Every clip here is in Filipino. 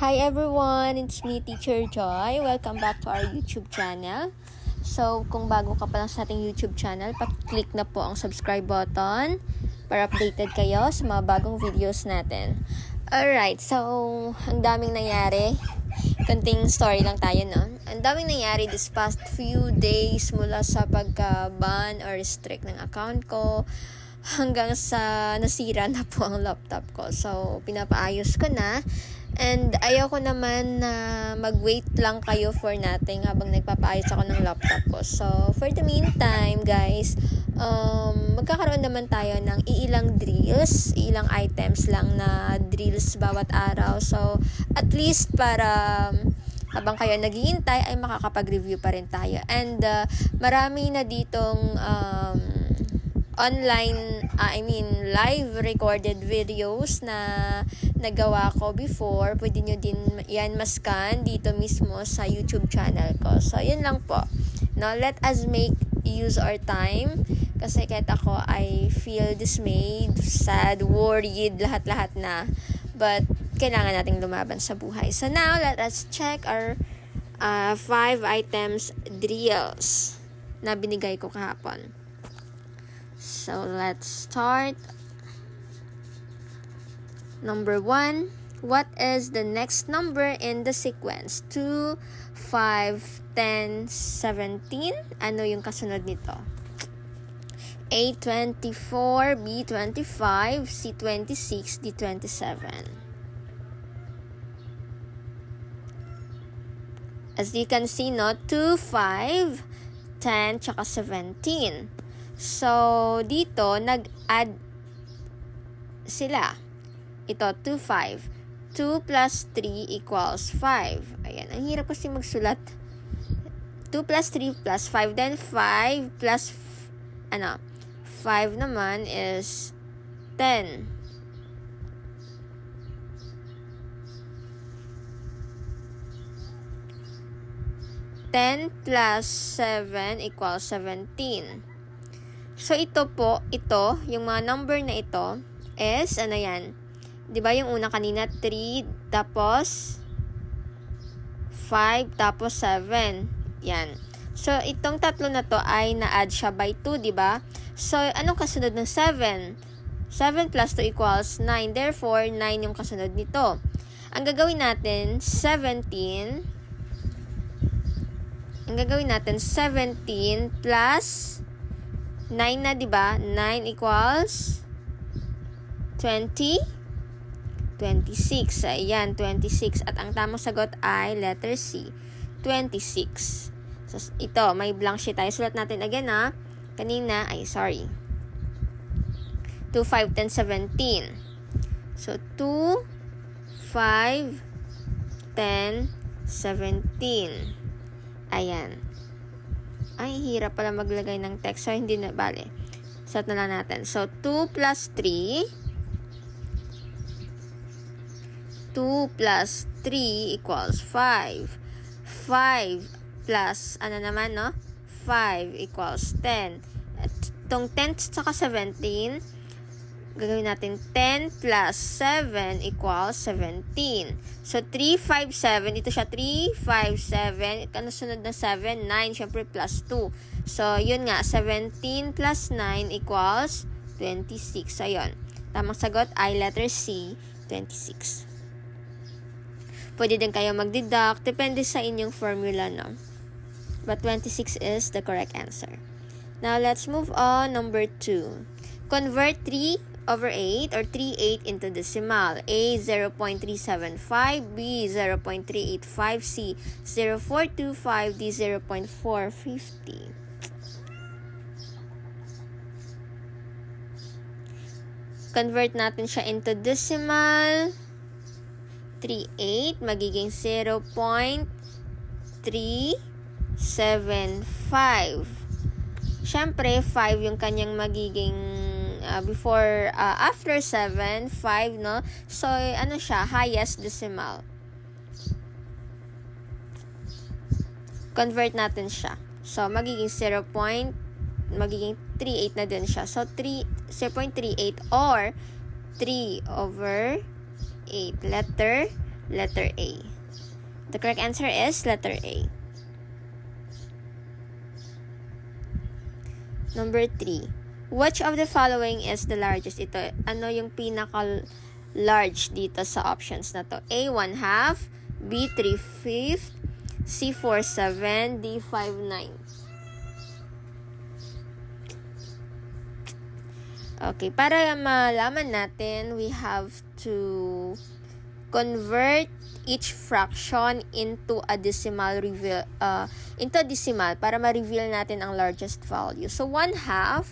Hi everyone, it's me Teacher Joy. Welcome back to our YouTube channel. So, kung bago ka pa lang sa ating YouTube channel, pa-click na po ang subscribe button para updated kayo sa mga bagong videos natin. Alright, so, ang daming nangyari. Konting story lang tayo, no? Ang daming nangyari this past few days mula sa pagka-ban or restrict ng account ko hanggang sa nasira na po ang laptop ko. So, pinapaayos ko na. And ayoko naman na mag-wait lang kayo for nothing habang nagpapaayos ako ng laptop ko. So, for the meantime, guys, magkakaroon naman tayo ng ilang drills, ilang items lang na drills bawat araw. So, at least para habang kayo naghihintay ay makakapag-review pa rin tayo. And marami na ditong live recorded videos na nagawa ko before. Pwede nyo din yan mascan dito mismo sa YouTube channel ko. So, yun lang po. Now, let us make use our time. Kasi kahit ako, I feel dismayed, sad, worried, lahat-lahat na. But, kailangan nating lumaban sa buhay. So, now, let us check our 5 items drills na binigay ko kahapon. So, let's start. Number 1, what is the next number in the sequence? 2, 5, 10, 17. Ano yung kasunod nito? A, 24, B, 25, C, 26, D, 27. As you can see, no? 2, 5, 10, tsaka 17. So, dito, nag-add sila. Ito, 2, 5. 2 plus 3 equals 5. Ayan, ang hirap kasi magsulat. 2 plus 3 plus 5. Then, 5 plus, 5 naman is 10. Ten plus 7 equals 17. So, ito, yung mga number na ito is, yan? Diba yung una kanina, 3, tapos 5, tapos 7. Yan. So, itong tatlo na to ay na-add siya by 2, diba? So, anong kasunod ng 7? 7 plus 2 equals 9. Therefore, 9 yung kasunod nito. Ang gagawin natin, 17 plus 9 na, diba? 9 equals 20, 26. Ayan, 26. At ang tamang sagot ay letter C, 26. So, ito, may blank sheet tayo. Sulat natin again, ha? Kanina, 2, 5, 10, 17. So, 2, 5, 10, 17. Ayan. Ay, hirap pala maglagay ng text. So, hindi na, bale. Sulat na lang natin. So, 2 plus 3. 2 plus 3 equals 5. 5 plus, 5 equals 10. At itong 10 saka 17, gagawin natin 10 plus 7 equals 17. So, 3, 5, 7. Ito siya, 3, 5, 7. Ano sunod na 7? 9. Siyempre, plus 2. So, yun nga, 17 plus 9 equals 26. So, yun. Tamang sagot ay letter C, 26. Pwede din kayo mag-deduct. Depende sa inyong formula, no? But 26 is the correct answer. Now, let's move on. Number 2. Convert 3/8 or 3/8 into decimal. A, 0.375. B, 0.385. C, 0.425. D, 0.450. Convert natin siya into decimal. 3/8 magiging 0.375. Siyempre, 5 yung kanyang magiging after 7, 5, no? So, siya, highest decimal. Convert natin siya. So, magiging 0.38 na din siya. So, 0.38 or 3/8. Letter Letter A. The correct answer is letter A. Number 3. Which of the following is the largest? Ito, ano yung pinaka-large dito sa options na to? A, 1/2, B, 3/5, C, 4/7, D, 5/9. Okay, para malaman natin, we have to convert each fraction into a decimal para ma-reveal natin ang largest value. So 1/2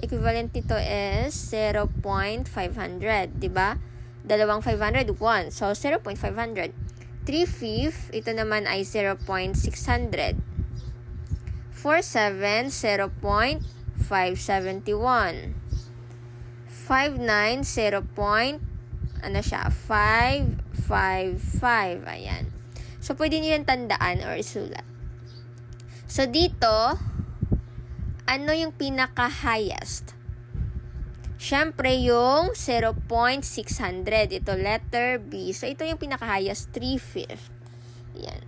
equivalent nito is 0.500, 'di ba? Dalawang 500, 1. So 0.500. 3/5 ito naman ay 0.600. 4/7 0.571. 5/9 555. Ayan. So, pwede nyo yung tandaan or isulat. So, dito, ano yung pinaka-highest? Siyempre, yung 0.600. Ito, letter B. So, ito yung pinaka-highest, 3/5. Ayan.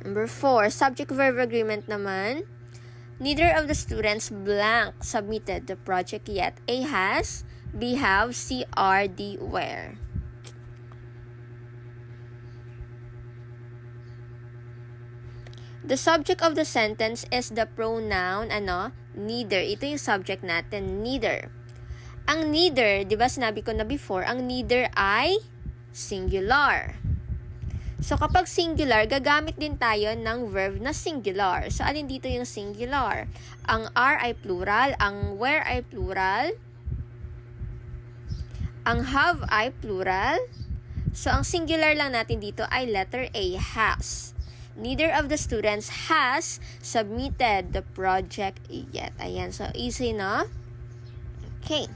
Number 4, subject-verb agreement naman. Neither of the students blank submitted the project yet. A has, B have, C are, D were. The subject of the sentence is the pronoun, neither. Ito yung subject natin, neither. Ang neither, di ba sinabi ko na before, ang neither ay singular. So, kapag singular, gagamit din tayo ng verb na singular. So, alin dito yung singular? Ang are ay plural, ang were ay plural, ang have ay plural. So, ang singular lang natin dito ay letter A, has. Neither of the students has submitted the project yet. Ayan, so easy, no? Okay,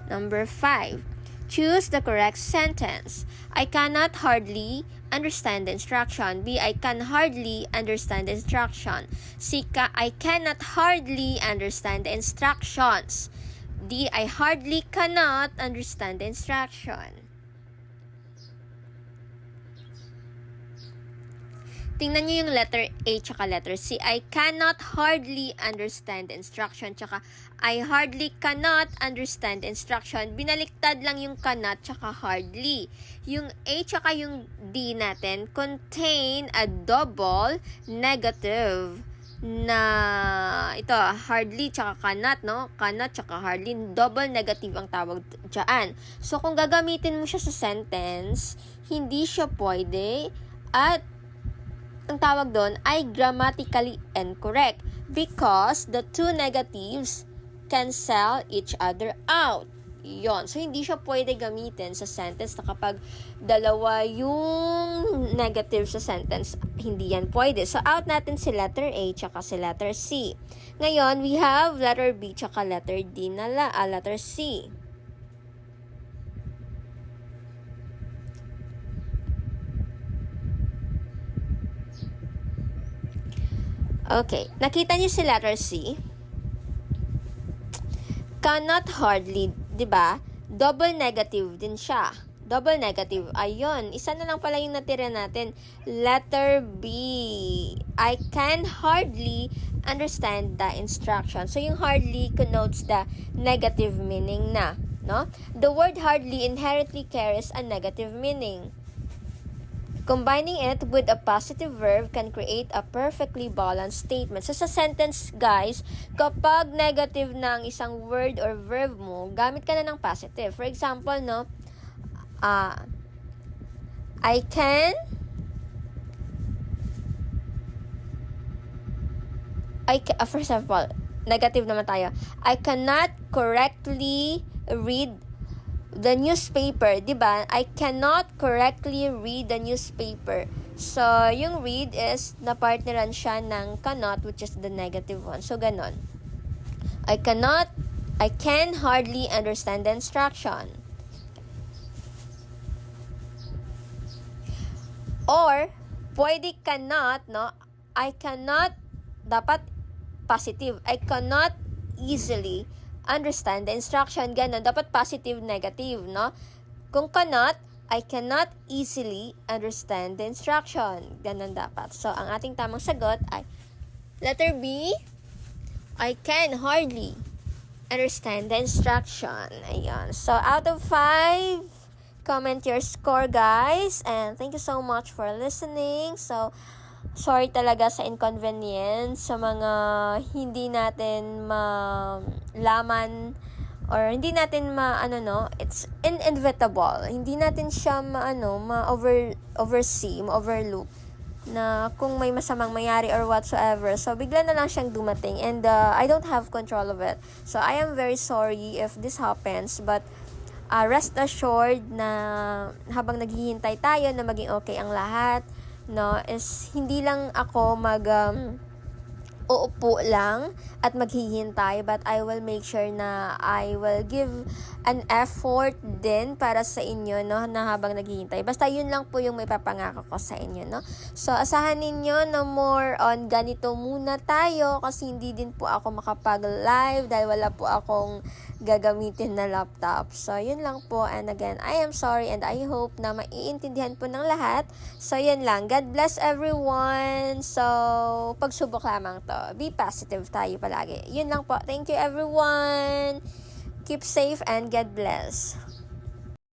number 5. Choose the correct sentence. I cannot hardly understand the instruction. B, I can hardly understand the instruction. C, I cannot hardly understand the instructions. D, I hardly cannot understand the instruction. Tingnan nyo yung letter A tsaka letter C. I cannot hardly understand the instruction tsaka I hardly cannot understand the instruction. Binaliktad lang yung cannot tsaka hardly. Yung A tsaka yung D natin contain a double negative na ito, hardly tsaka cannot, no? Cannot tsaka hardly, double negative ang tawag dyan. So, kung gagamitin mo siya sa sentence, hindi siya pwede at ang tawag doon ay grammatically incorrect because the two negatives cancel each other out. Yon. So, hindi siya pwede gamitin sa sentence na kapag dalawa yung negative sa sentence, hindi yan pwede. So, out natin si letter A tsaka si letter C. Ngayon, we have letter B tsaka letter D na letter C. Okay, nakita niyo si letter C? Cannot hardly, 'di ba? Double negative din siya. Double negative. Ayun, isa na lang pala yung natira natin. Letter B. I can hardly understand the instruction. So, yung hardly connotes the negative meaning na, no? The word hardly inherently carries a negative meaning. Combining it with a positive verb can create a perfectly balanced statement. So, sa sentence, guys, kapag negative na ang isang word or verb mo, gamit ka na ng positive. For example, no, first of all, negative naman tayo. I cannot correctly read the newspaper, di ba? I cannot correctly read the newspaper. So, yung read is napartneran siya ng cannot, which is the negative one. So, ganon. I can hardly understand the instruction. Or, pwede cannot, no? I cannot, dapat positive. I cannot easily understand the instruction. Ganon. Dapat positive, negative, no? Kung cannot, I cannot easily understand the instruction. Ganun dapat. So, ang ating tamang sagot ay letter B, I can hardly understand the instruction. Ayan. So, out of 5, comment your score, guys. And thank you so much for listening. So, sorry talaga sa inconvenience, sa mga hindi natin malaman or hindi natin it's inevitable. Hindi natin siya oversee, overlook na kung may masamang mayari or whatsoever. So, bigla na lang siyang dumating and I don't have control of it. So, I am very sorry if this happens, but rest assured na habang naghihintay tayo na maging okay ang lahat, is hindi lang ako uupo lang at maghihintay, but I will make sure na I will give an effort din para sa inyo, na habang naghihintay. Basta yun lang po yung may papangako ko sa inyo, So, asahan ninyo na more on ganito muna tayo kasi hindi din po ako makapag-live dahil wala po akong gagamitin na laptop. So, yun lang po. And again, I am sorry and I hope na maiintindihan po ng lahat. So, yun lang. God bless everyone. So, pagsubok lamang to. Be positive tayo palagi. Yun lang po. Thank you everyone. Keep safe and God bless.